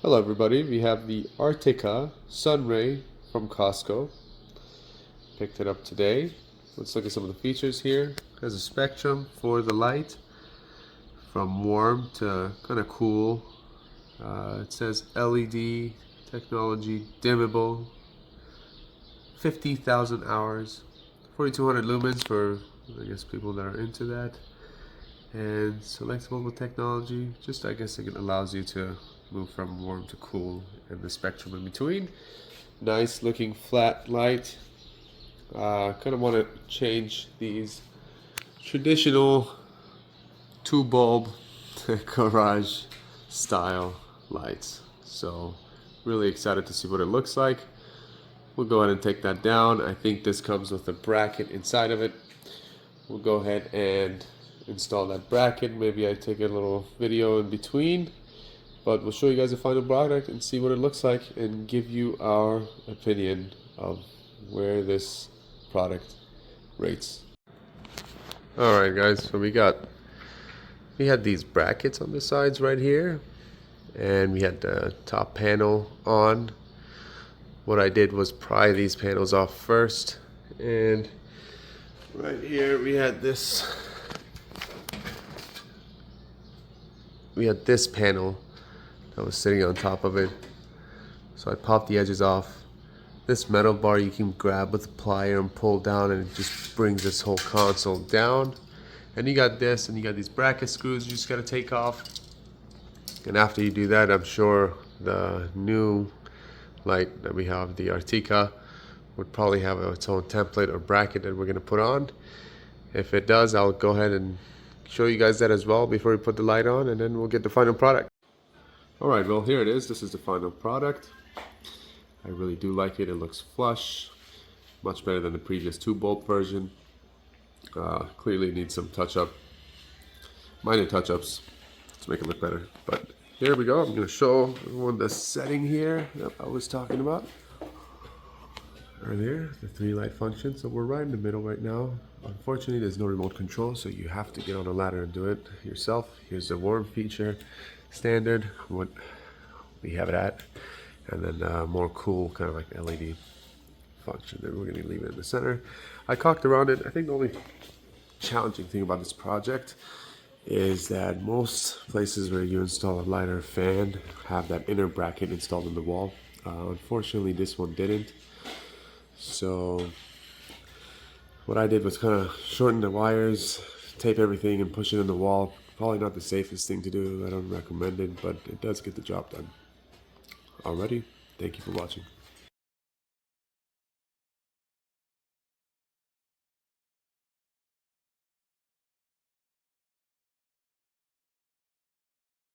Hello everybody, we have the Artika Sunray from Costco. Picked it up today. Let's look at some of the features here. It has a spectrum for the light from warm to kind of cool. It says LED technology, dimmable, 50,000 hours, 4,200 lumens for I guess people that are into that, and selectable technology. Just I guess it allows you to move from warm to cool and the spectrum in between. Nice looking flat light. Kind of want to change these traditional two bulb garage style lights, so really excited to see what it looks like. We'll go ahead and take that down. I think this comes with a bracket inside of it. We'll go ahead and install that bracket. Maybe I take a little video in between, but we'll show you guys the final product and see what it looks like and give you our opinion of where this product rates. Alright guys, so we had these brackets on the sides right here, and we had the top panel on. What I did was pry these panels off first, and right here we had this panel that was sitting on top of it. So I popped the edges off. This metal bar you can grab with a plier and pull down, and it just brings this whole console down. And you got this, and you got these bracket screws you just got to take off. And after you do that, I'm sure the new light that we have, the Artika, would probably have its own template or bracket that we're going to put on. If it does, I'll go ahead and show you guys that as well before we put the light on, and then we'll get the final product. Alright, well here it is. This is the final product. I really do like it. It looks flush, much better than the previous 2-bulb version. Clearly needs some minor touch-ups to make it look better. But here we go. I'm going to show everyone the setting here that I was talking about earlier, the 3-light function. So we're right in the middle right now. Unfortunately, there's no remote control, so you have to get on a ladder and do it yourself. Here's the warm feature, standard, what we have it at, and then more cool, kind of like LED function. Then we're going to leave it in the center. I cocked around it. I think the only challenging thing about this project is that most places where you install a light or a fan have that inner bracket installed in the wall. Unfortunately, this one didn't. So what I did was kind of shorten the wires, tape everything, and push it in the wall. Probably not the safest thing to do. I don't recommend it, but it does get the job done. Alrighty, thank you for watching.